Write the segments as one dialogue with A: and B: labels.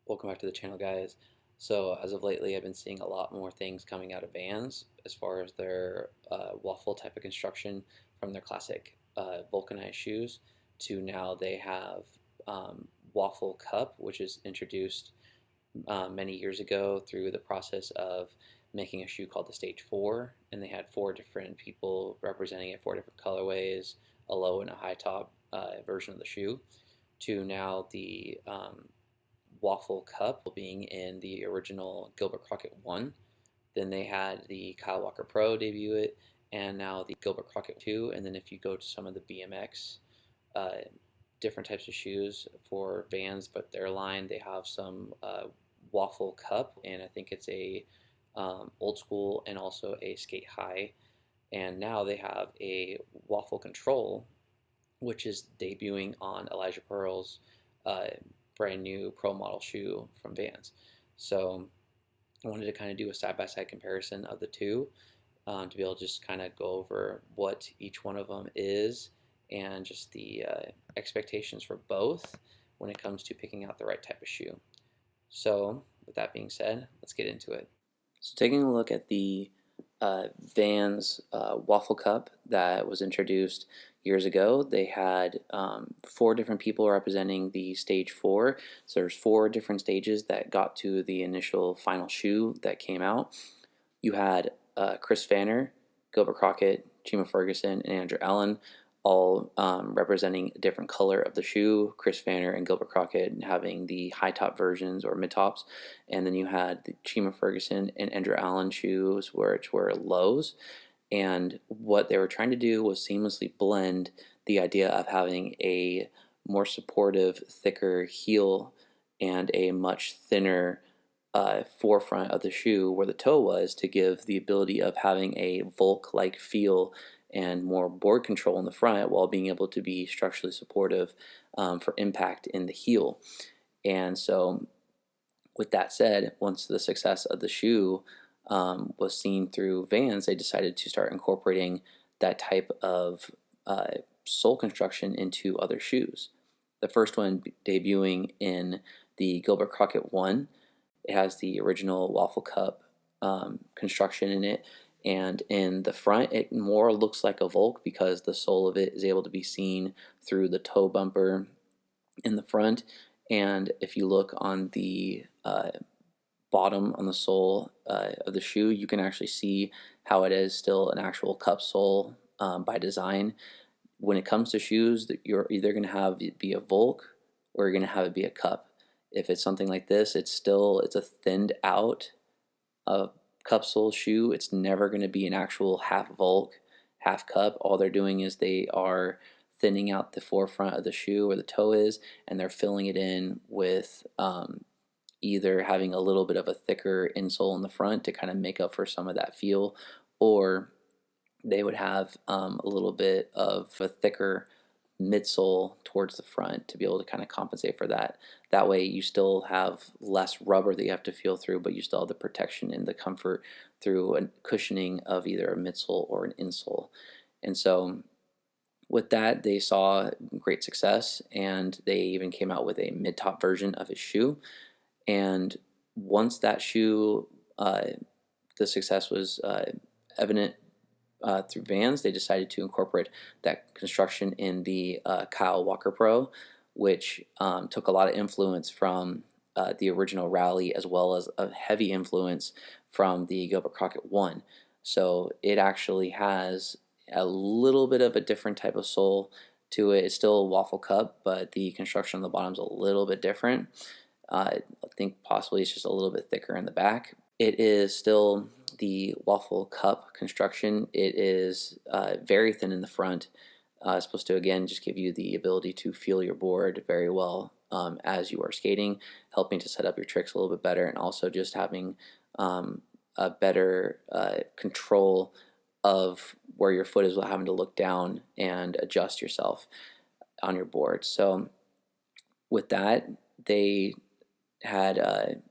A: Welcome back to the channel, guys. So as of lately, I've been seeing a lot more things coming out of Vans as far as their waffle type of construction, from their classic vulcanized shoes to now they have Wafflecup, which is introduced many years ago through the process of making a shoe called the Stage 4, and they had four different people representing it, four different colorways, a low and a high top version of the shoe, to now the Wafflecup being in the original Gilbert Crockett 1. Then they had the Kyle Walker Pro debut it, and now the Gilbert Crockett 2. And then if you go to some of the BMX uh, different types of shoes for Vans, but their line, they have some Wafflecup, and I think it's a old school and also a skate high. And now they have a Waffle Control, which is debuting on Elijah Pearl's uh, brand new pro model shoe from Vans. So I wanted to kind of do a side-by-side comparison of the two, to be able to just kind of go over what each one of them is and just the expectations for both when it comes to picking out the right type of shoe. So with that being said, let's get into it. So taking a look at the Vans Wafflecup that was introduced years ago, they had four different people representing the Stage 4. So there's four different stages that got to the initial final shoe that came out. You had Chris Fanner, Gilbert Crockett, Chima Ferguson, and Andrew Allen, all representing a different color of the shoe. Chris Fanner and Gilbert Crockett having the high top versions or mid tops, and then you had the Chima Ferguson and Andrew Allen shoes, which were lows. And what they were trying to do was seamlessly blend the idea of having a more supportive, thicker heel and a much thinner forefront of the shoe where the toe was, to give the ability of having a vulc-like feel and more board control in the front while being able to be structurally supportive for impact in the heel. And so with that said, once the success of the shoe was seen through Vans, they decided to start incorporating that type of sole construction into other shoes. The first one debuting in the Gilbert Crockett 1. It has the original Wafflecup construction in it, and in the front it more looks like a vulc because the sole of it is able to be seen through the toe bumper in the front. And if you look on the bottom on the sole of the shoe, you can actually see how it is still an actual cup sole by design. When it comes to shoes, that you're either going to have it be a vulc or you're going to have it be a cup. If it's something like this, it's a thinned out cupsole shoe. It's never going to be an actual half vulc, half cup. All they're doing is they are thinning out the forefront of the shoe where the toe is, and they're filling it in with either having a little bit of a thicker insole in the front to kind of make up for some of that feel, or they would have a little bit of a thicker midsole towards the front to be able to kind of compensate for that. That way you still have less rubber that you have to feel through, but you still have the protection and the comfort through a cushioning of either a midsole or an insole. And so with that, they saw great success, and they even came out with a mid-top version of his shoe. And once that shoe, the success was evident through Vans, they decided to incorporate that construction in the Kyle Walker Pro, which took a lot of influence from the original Rally, as well as a heavy influence from the Gilbert Crockett 1. So it actually has a little bit of a different type of sole to it. It's still a Wafflecup, but the construction on the bottom is a little bit different. I think possibly it's just a little bit thicker in the back. It is still the Wafflecup construction. It is very thin in the front. It's supposed to, again, just give you the ability to feel your board very well as you are skating, helping to set up your tricks a little bit better, and also just having a better control of where your foot is, having to look down and adjust yourself on your board. So with that, they had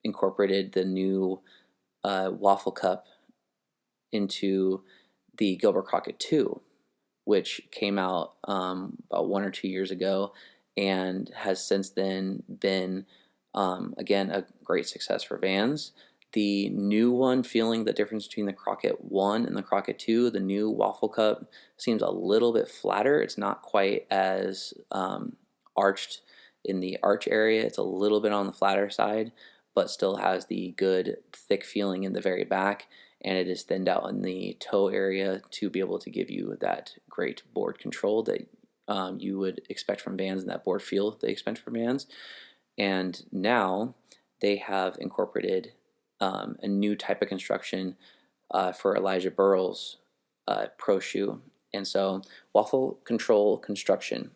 A: incorporated the new Wafflecup into the Gilbert Crockett 2, which came out about 1 or 2 years ago and has since then been Again, a great success for Vans. The new one, feeling the difference between the Crockett 1 and the Crockett 2, the new Waffle Cup seems a little bit flatter. It's not quite as arched in the arch area. It's a little bit on the flatter side, but still has the good thick feeling in the very back, and it is thinned out in the toe area to be able to give you that great board control that you would expect from Vans, and that board feel they expect from Vans. And now they have incorporated a new type of construction for Elijah Burrell's pro shoe. And so Waffle Control construction,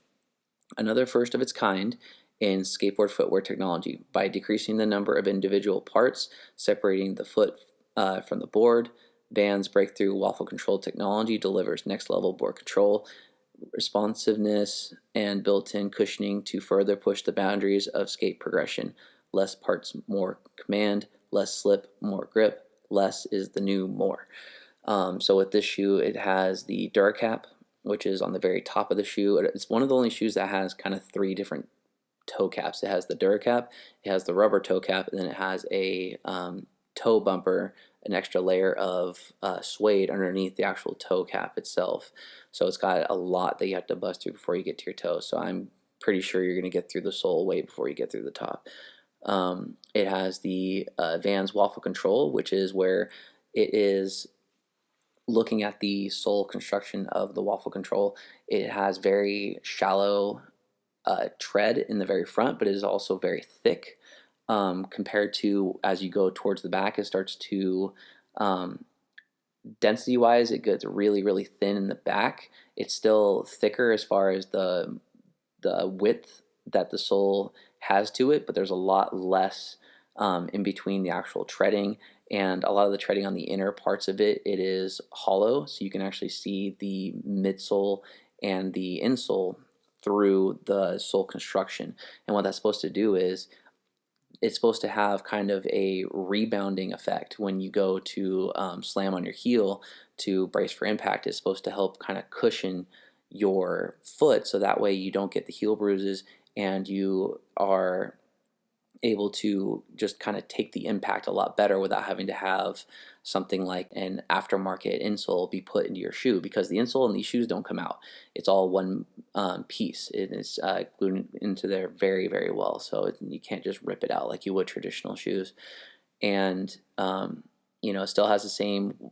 A: another first of its kind in skateboard footwear technology. By decreasing the number of individual parts, separating the foot from the board, Vans' breakthrough Waffle Control technology delivers next level board control, responsiveness, and built-in cushioning to further push the boundaries of skate progression. Less parts, more command. Less slip, more grip. Less is the new more. So with this shoe, it has the Duracap, which is on the very top of the shoe. It's one of the only shoes that has kind of three different toe caps. It has the Duracap, it has the rubber toe cap, and then it has a toe bumper, an extra layer of suede underneath the actual toe cap itself. So it's got a lot that you have to bust through before you get to your toes. So I'm pretty sure you're going to get through the sole way before you get through the top. It has the Vans Waffle Control, which is where it is looking at the sole construction of the Waffle Control. It has very shallow tread in the very front, but it is also very thick. Compared to as you go towards the back, it starts to density wise, it gets really, really thin in the back. It's still thicker as far as the width that the sole has to it, but there's a lot less in between the actual treading, and a lot of the treading on the inner parts of it is hollow, so you can actually see the midsole and the insole through the sole construction. And what that's supposed to do is it's supposed to have kind of a rebounding effect when you go to slam on your heel to brace for impact. It's supposed to help kind of cushion your foot so that way you don't get the heel bruises and you are able to just kind of take the impact a lot better without having to have something like an aftermarket insole be put into your shoe, because the insole in these shoes don't come out. It's all one piece. It is glued into there very, very well, so you can't just rip it out like you would traditional shoes. And it still has the same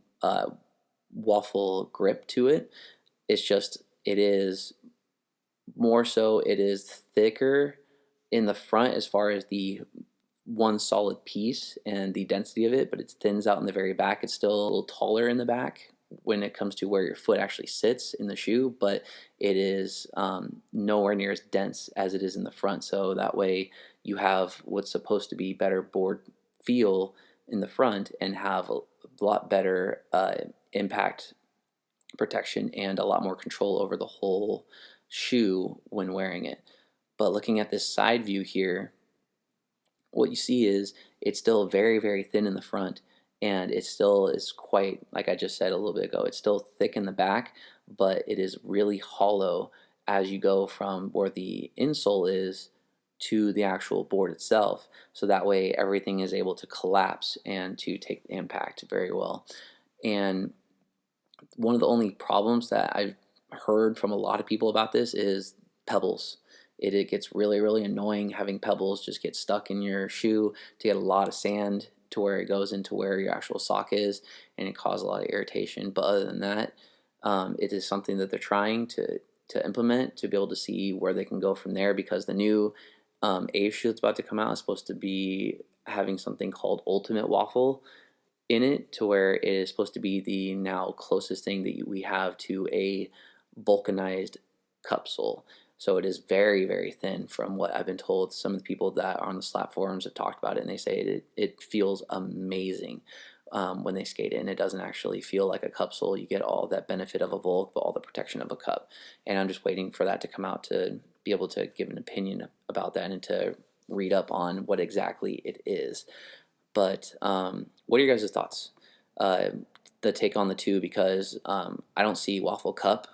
A: waffle grip to it. It's just it is more so, it is thicker in the front as far as the one solid piece and the density of it, but it thins out in the very back. It's still a little taller in the back when it comes to where your foot actually sits in the shoe, but it is nowhere near as dense as it is in the front. So that way you have what's supposed to be better board feel in the front and have a lot better impact protection and a lot more control over the whole shoe when wearing it. But looking at this side view here, what you see is it's still very, very thin in the front, and it still is quite, like I just said a little bit ago, it's still thick in the back, but it is really hollow as you go from where the insole is to the actual board itself. So that way everything is able to collapse and to take the impact very well. And one of the only problems that I've heard from a lot of people about this is pebbles. It gets really, really annoying having pebbles just get stuck in your shoe, to get a lot of sand to where it goes into where your actual sock is, and it causes a lot of irritation. But other than that, it is something that they're trying to implement to be able to see where they can go from there, because the new Ave shoe that's about to come out is supposed to be having something called Ultimate Waffle in it, to where it is supposed to be the now closest thing that we have to a vulcanized cupsole. So it is very, very thin from what I've been told. Some of the people that are on the slap forums have talked about it, and they say it feels amazing when they skate it, and it doesn't actually feel like a cupsole. You get all that benefit of a vulc, but all the protection of a cup. And I'm just waiting for that to come out to be able to give an opinion about that and to read up on what exactly it is. But what are your guys' thoughts? The take on the two, because I don't see Waffle Cup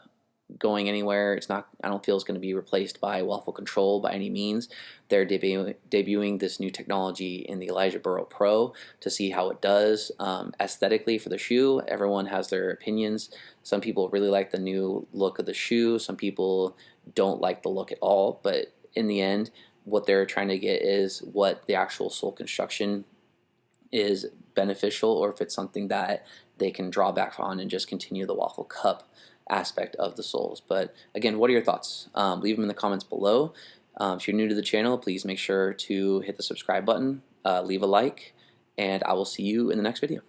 A: going anywhere. It's not. I don't feel it's going to be replaced by Waffle Control by any means. They're debuting this new technology in the Elijah Burrow Pro to see how it does aesthetically for the shoe. Everyone has their opinions. Some people really like the new look of the shoe. Some people don't like the look at all. But in the end, what they're trying to get is what the actual sole construction is beneficial, or if it's something that they can draw back on and just continue the Waffle Cup aspect of the soles. But again, what are your thoughts? Leave them in the comments below. If you're new to the channel, please make sure to hit the subscribe button, leave a like, and I will see you in the next video.